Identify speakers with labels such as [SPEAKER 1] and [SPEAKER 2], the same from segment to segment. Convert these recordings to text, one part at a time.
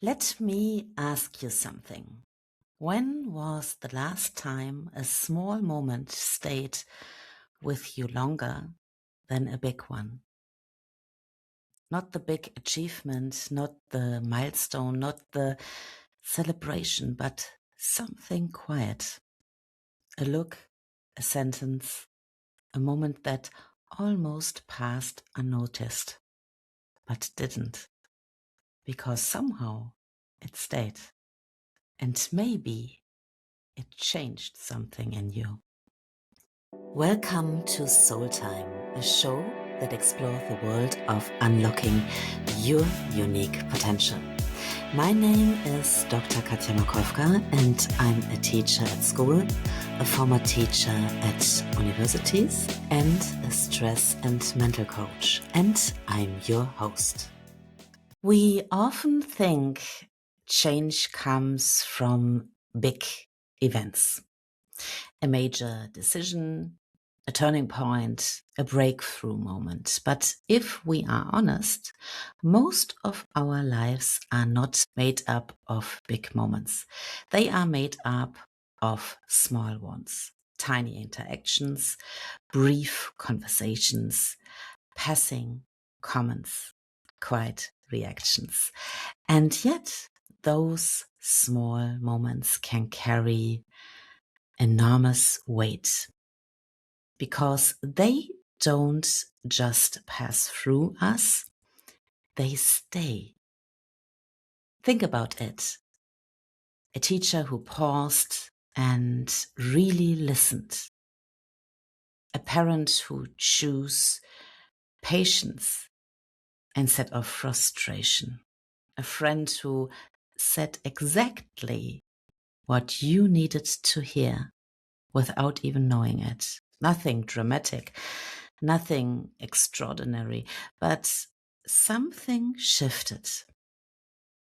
[SPEAKER 1] Let me ask you something. When was the last time a small moment stayed with you longer than a big one? Not the big achievement, not the milestone, not the celebration, but something quiet. A look, a sentence, a moment that almost passed unnoticed, but didn't, because somehow it stayed. And maybe it changed something in you. Welcome to Soul Time, a show that explores the world of unlocking your unique potential. My name is Dr. Katja Makowka, and I'm a teacher at school, a former teacher at universities, and a stress and mental coach. And I'm your host. We often think change comes from big events. A major decision, a turning point, a breakthrough moment. But if we are honest, most of our lives are not made up of big moments. They are made up of small ones, tiny interactions, brief conversations, passing comments, quiet reactions. And yet, those small moments can carry enormous weight because they don't just pass through us, they stay. Think about it. A teacher who paused and really listened. A parent who chose patience instead of frustration. A friend who said exactly what you needed to hear without even knowing it. Nothing dramatic, nothing extraordinary, but something shifted.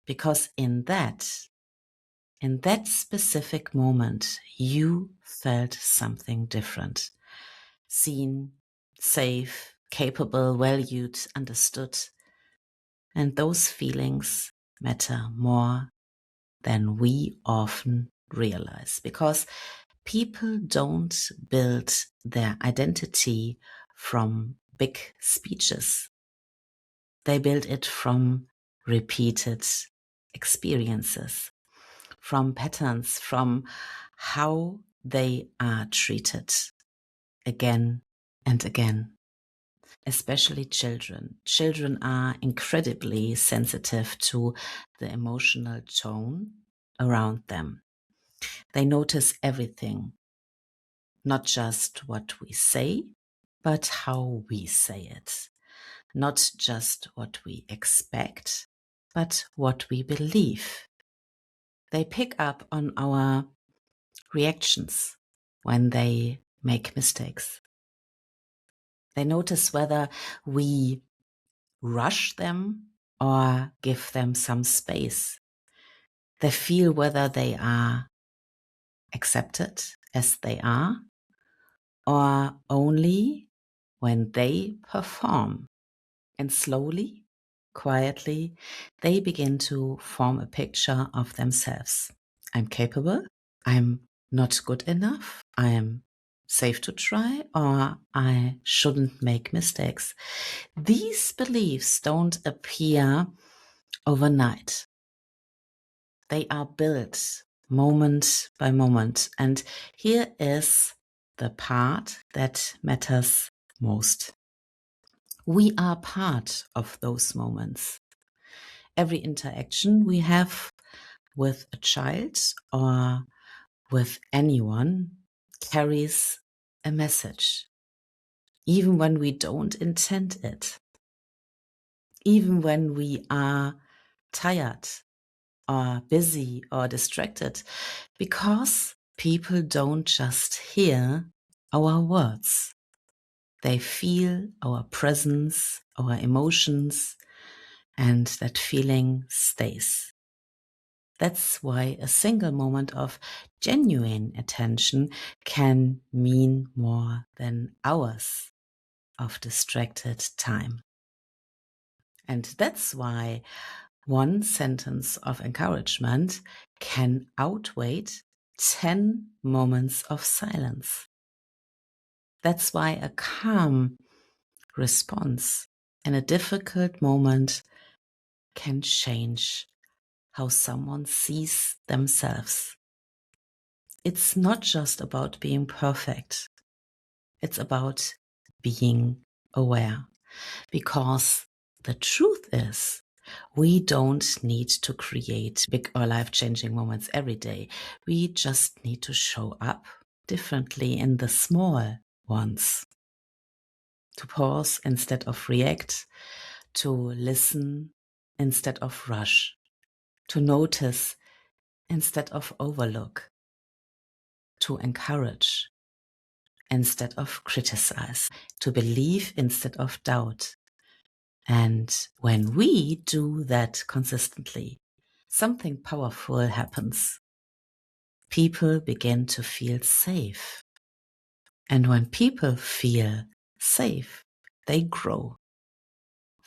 [SPEAKER 1] Because in that specific moment, you felt something different. Seen, safe, capable, valued, understood. And those feelings matter more than we often realize because people don't build their identity from big speeches. They build it from repeated experiences, from patterns, from how they are treated again and again. Especially children. Children are incredibly sensitive to the emotional tone around them. They notice everything, not just what we say, but how we say it. Not just what we expect, but what we believe. They pick up on our reactions when they make mistakes. They notice whether we rush them or give them some space. They feel whether they are accepted as they are or only when they perform. And slowly, quietly, they begin to form a picture of themselves. I'm capable. I'm not good enough. I'm safe to try, or I shouldn't make mistakes. These beliefs don't appear overnight. They are built moment by moment. And here is the part that matters most. We are part of those moments. Every interaction we have with a child or with anyone carries a message, even when we don't intend it, even when we are tired or busy or distracted, because people don't just hear our words. They feel our presence, our emotions, and that feeling stays. That's why a single moment of genuine attention can mean more than hours of distracted time. And that's why one sentence of encouragement can outweigh 10 moments of silence. That's why a calm response in a difficult moment can change how someone sees themselves. It's not just about being perfect. It's about being aware. Because the truth is, we don't need to create big or life-changing moments every day. We just need to show up differently in the small ones. To pause instead of react, to listen instead of rush, to notice instead of overlook, to encourage instead of criticize, to believe instead of doubt. And when we do that consistently, something powerful happens. People begin to feel safe. And when people feel safe, they grow.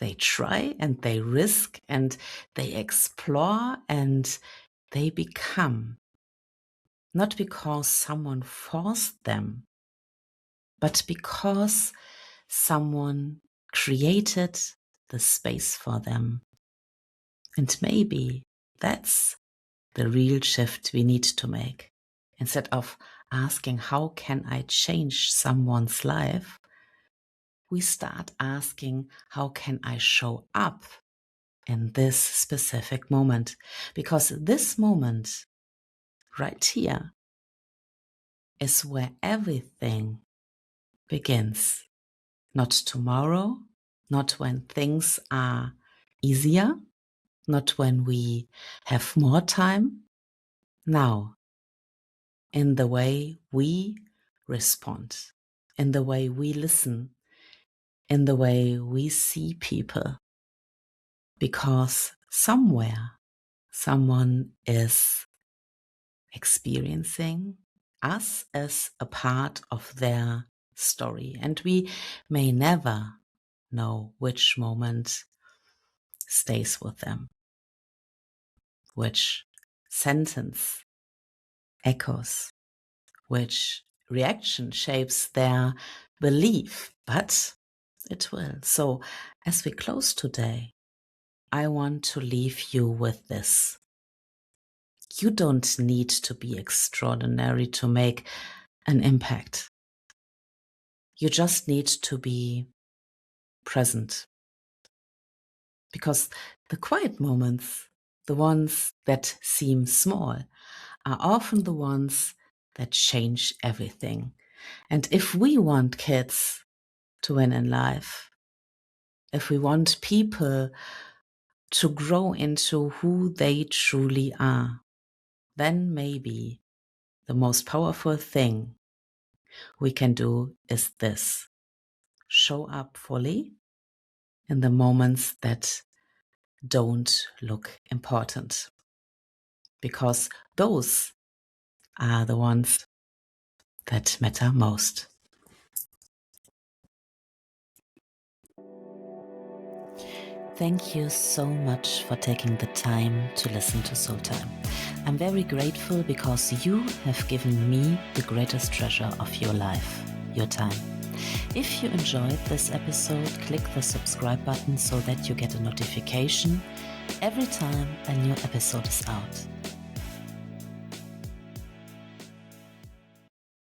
[SPEAKER 1] They try and they risk and they explore and they become. Not because someone forced them, but because someone created the space for them. And maybe that's the real shift we need to make. Instead of asking, how can I change someone's life? We start asking, how can I show up in this specific moment? Because this moment right here is where everything begins. Not tomorrow, not when things are easier, not when we have more time. Now, in the way we respond, in the way we listen, in the way we see people. Because somewhere, someone is experiencing us as a part of their story. And we may never know which moment stays with them, which sentence echoes, which reaction shapes their belief, but it will. So as we close today, I want to leave you with this. You don't need to be extraordinary to make an impact. You just need to be present. Because the quiet moments, the ones that seem small, are often the ones that change everything. And if we want kids to win in life, if we want people to grow into who they truly are, then maybe the most powerful thing we can do is this: show up fully in the moments that don't look important, because those are the ones that matter most. Thank you so much for taking the time to listen to Soul Time. I'm very grateful because you have given me the greatest treasure of your life, your time. If you enjoyed this episode, click the subscribe button so that you get a notification every time a new episode is out.